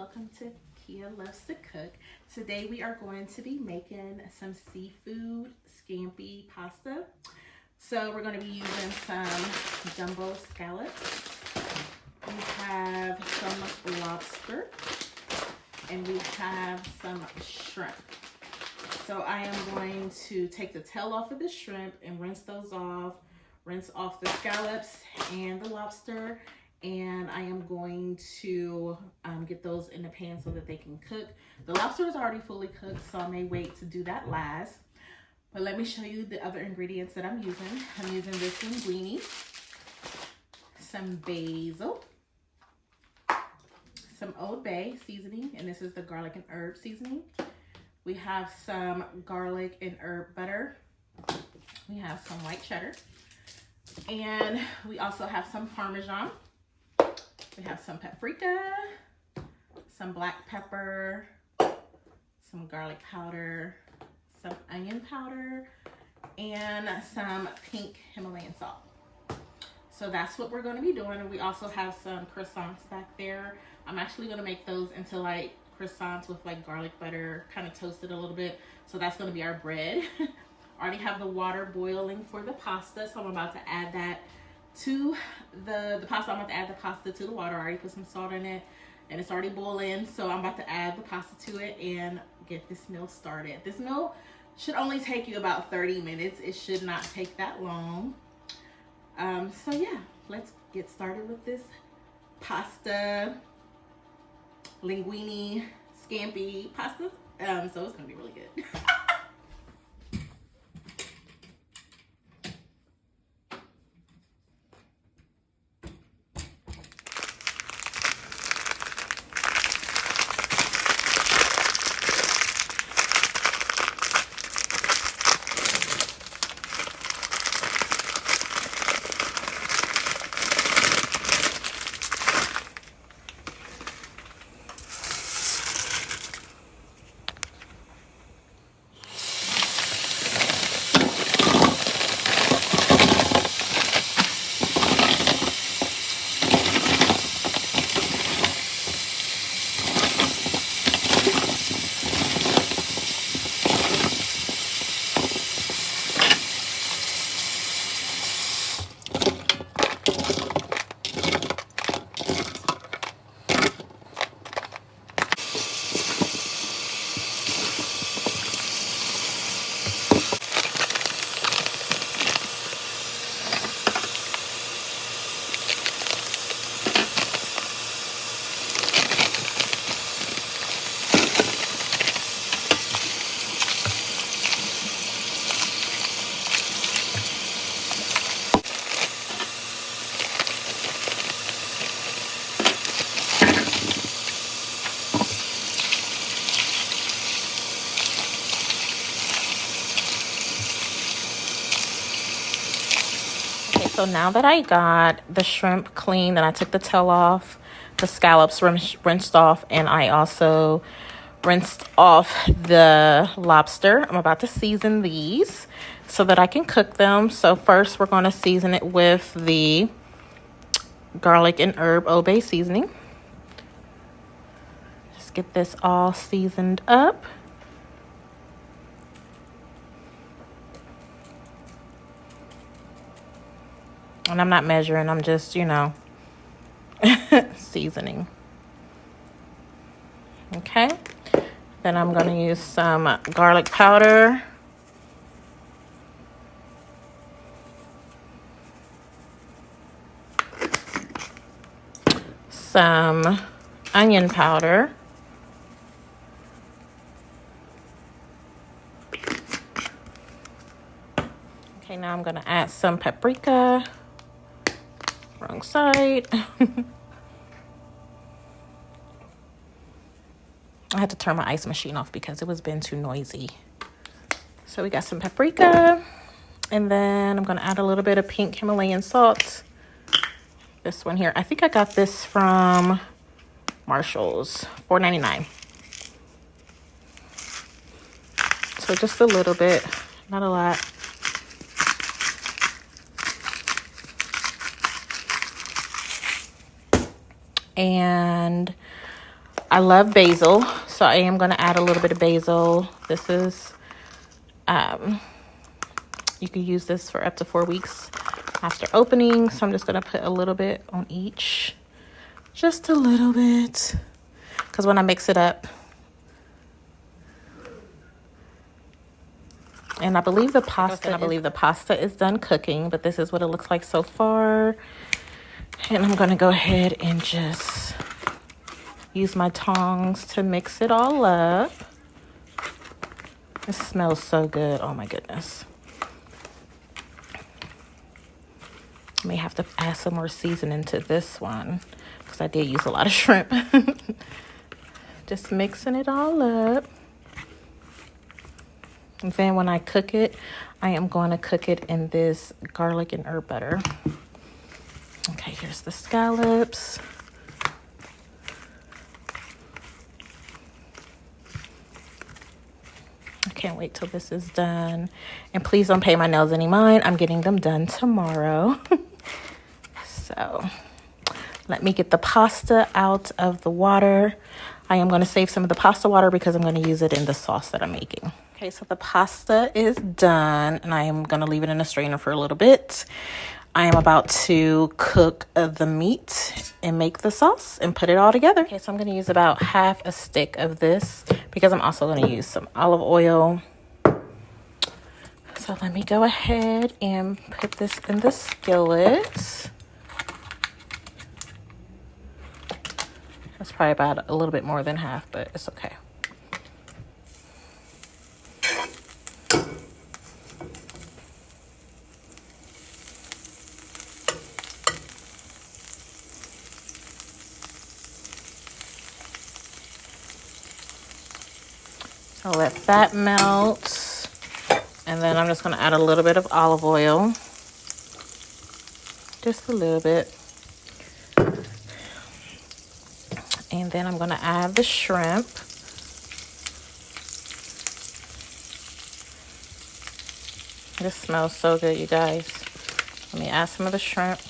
welcome to Kia Loves to Cook. Today we are going to be making some seafood scampi pasta. So we're going to be using some jumbo scallops. We have some lobster and we have some shrimp. So I am going to take the tail off of the shrimp and rinse those off, rinse off the scallops and the lobster, and I am going to get those in the pan so that they can cook. The lobster is already fully cooked, so I may wait to do that last. But let me show you the other ingredients that I'm using. I'm using this linguine, some basil, some Old Bay seasoning, and this is the garlic and herb seasoning. We have some garlic and herb butter. We have some white cheddar. And we also have some Parmesan. We have some paprika, some black pepper, some garlic powder, some onion powder, and some pink Himalayan salt. So that's what we're going to be doing. And we also have some croissants back there. I'm actually going to make those into like croissants with like garlic butter, kind of toasted a little bit. So that's going to be our bread. I already have the water boiling for the pasta, so I'm about to add that to the pasta. I'm about to add the pasta to the water. I already put some salt in it and it's already boiling, so I'm about to add the pasta to it and get this meal started. This meal should only take you about 30 minutes. It should not take that long. So yeah, let's get started with this pasta, linguine, scampi pasta. So it's gonna be really good. So now that I got the shrimp clean and I took the tail off, the scallops rinsed off, and I also rinsed off the lobster, I'm about to season these so that I can cook them. So first we're going to season it with the garlic and herb Old Bay seasoning. Just get this all seasoned up. And I'm not measuring, I'm just, seasoning. Okay. Then I'm going to use some garlic powder. Some onion powder. Okay, now I'm going to add some paprika. Wrong side. I had to turn my ice machine off because it was being too noisy. So we got some paprika, and then I'm going to add a little bit of pink Himalayan salt. This one here, I think I got this from Marshall's, $4.99. So just a little bit, not a lot. And I love basil, so I am going to add a little bit of basil. This is, you can use this for up to 4 weeks after opening. So I'm just going to put a little bit on each, just a little bit, because when I mix it up, and I believe the pasta is done cooking, but this is what it looks like so far. And I'm going to go ahead and just use my tongs to mix it all up. It smells so good. Oh my goodness. I may have to add some more seasoning to this one because I did use a lot of shrimp. Just mixing it all up. And then when I cook it, I am going to cook it in this garlic and herb butter. Okay, here's the scallops. I can't wait till this is done. And please don't pay my nails any mind. I'm getting them done tomorrow. So let me get the pasta out of the water. I am going to save some of the pasta water because I'm going to use it in the sauce that I'm making. Okay, so the pasta is done and I am going to leave it in a strainer for a little bit. I am about to cook the meat and make the sauce and put it all together. Okay, so I'm going to use about half a stick of this because I'm also going to use some olive oil. So let me go ahead and put this in the skillet. That's probably about a little bit more than half, but it's okay. So let that melt. And then I'm just going to add a little bit of olive oil. Just a little bit. And then I'm going to add the shrimp. This smells so good, you guys. Let me add some of the shrimp.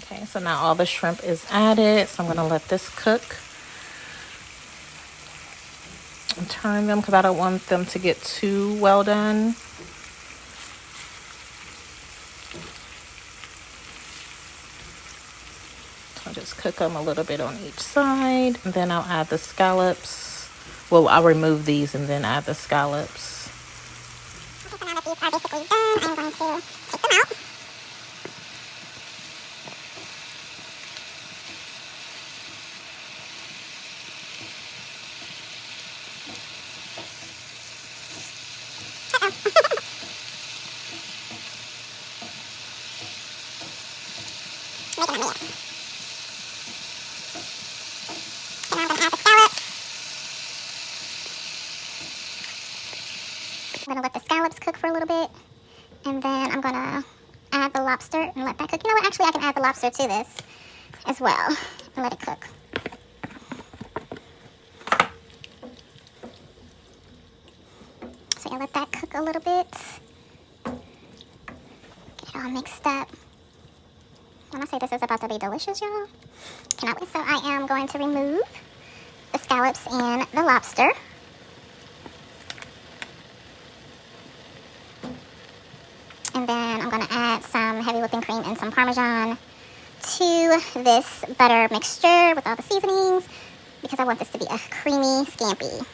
Okay, so now all the shrimp is added. So I'm going to let this cook. And turn them because I don't want them to get too well done. So I'll just cook them a little bit on each side. And then I'll add the scallops. Well, I'll remove these and then add the scallops. Okay, so now that these are basically done, I'm going to take them out. Making a mess. So now I'm going to add the scallops. I'm going to let the scallops cook for a little bit. And then I'm going to add the lobster and let that cook. You know what? Actually, I can add the lobster to this as well and let it cook. So yeah, let that cook a little bit. Get it all mixed up. When I say this is about to be delicious, y'all, cannot wait. So I am going to remove the scallops and the lobster. And then I'm going to add some heavy whipping cream and some Parmesan to this butter mixture with all the seasonings because I want this to be a creamy scampi.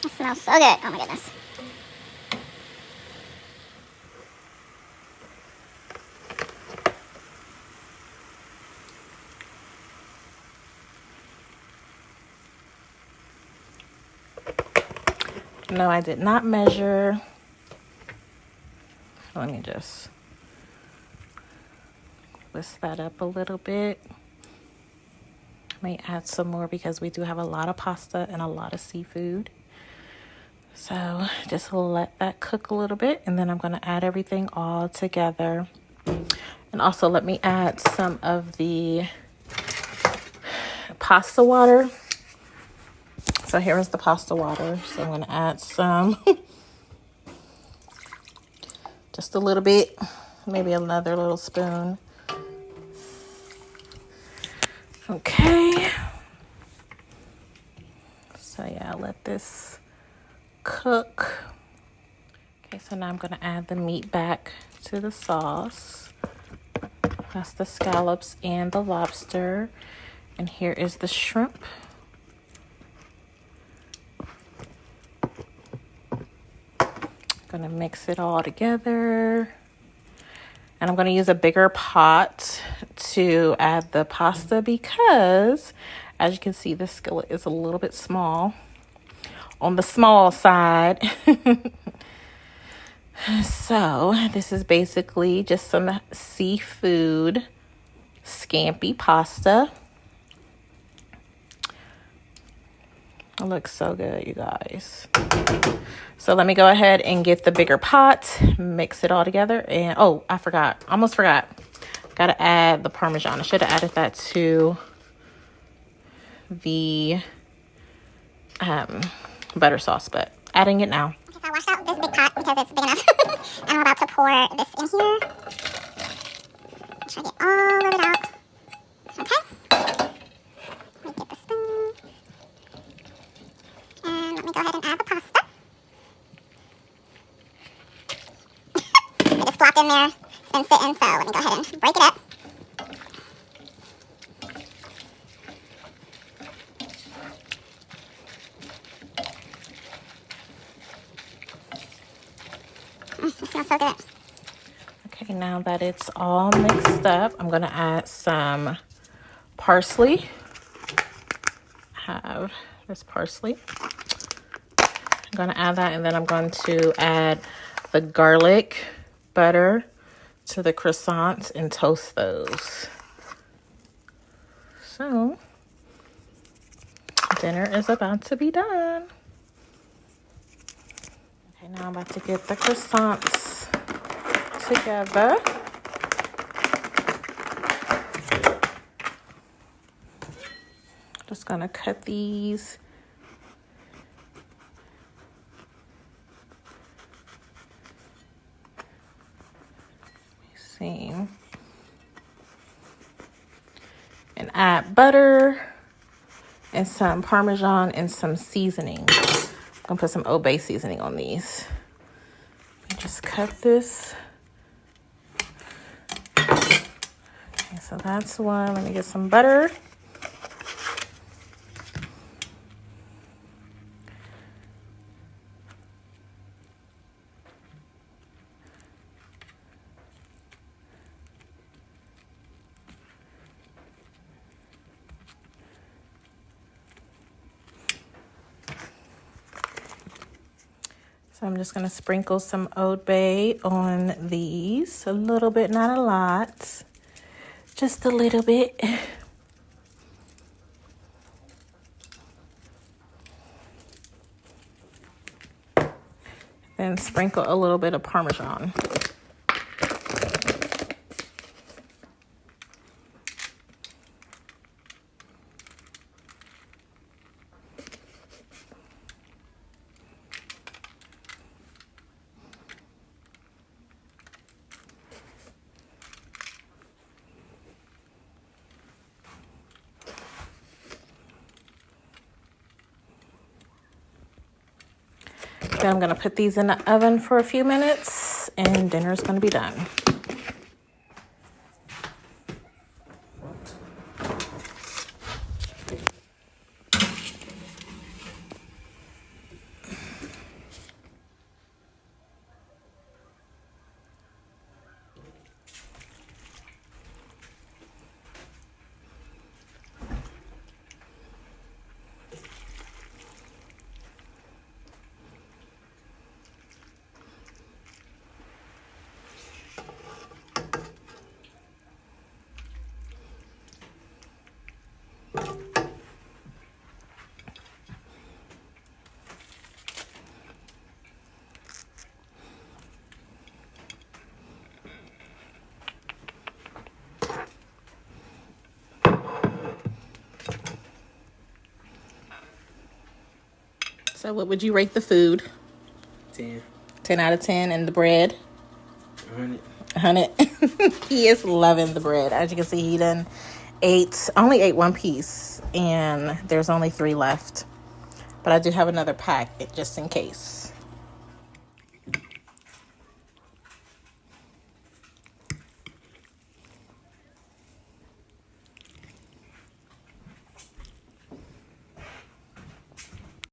It smells so good. Oh my goodness. No, I did not measure. Let me just whisk that up a little bit. May add some more because we do have a lot of pasta and a lot of seafood. So just let that cook a little bit and then I'm going to add everything all together. And also let me add some of the pasta water. So here is the pasta water. So I'm going to add some, just a little bit, maybe another little spoon. Okay. So yeah, let this cook. Okay, so now I'm going to add the meat back to the sauce. That's the scallops and the lobster. And here is the shrimp. Gonna mix it all together. And I'm gonna use a bigger pot to add the pasta because, as you can see, this skillet is a little bit small, on the small side. So this is basically just some seafood scampi pasta. It looks so good, you guys. So let me go ahead and get the bigger pot, mix it all together. And oh, I forgot, almost forgot. Gotta add the Parmesan. I should have added that to the butter sauce, but adding it now. Okay, so I washed out this big pot because it's big enough. And I'm about to pour this in here. Try to get all of it out. Okay. Let me get the spoon. And let me go ahead and add the pasta. It just flopped in there. It's been sitting, so let me go ahead and break it up. It smells so good. Okay, now that it's all mixed up, I'm gonna add some parsley. I have this parsley. I'm gonna add that, and then I'm going to add the garlic butter to the croissants and toast those. So dinner is about to be done. Okay, now I'm about to get the croissants together. Just gonna cut these. See. And add butter and some Parmesan and some seasoning. I'm gonna put some Old Bay seasoning on these. Just cut this. Okay, so that's one. Let me get some butter. So I'm just going to sprinkle some Old Bay on these. A little bit, not a lot. Just a little bit. Then sprinkle a little bit of Parmesan. Then I'm gonna put these in the oven for a few minutes and dinner's gonna be done. So what would you rate the food? 10. 10 out of 10. And the bread? 100. 100. He is loving the bread. As you can see, he only ate one piece, and there's only 3 left. But I do have another pack just in case.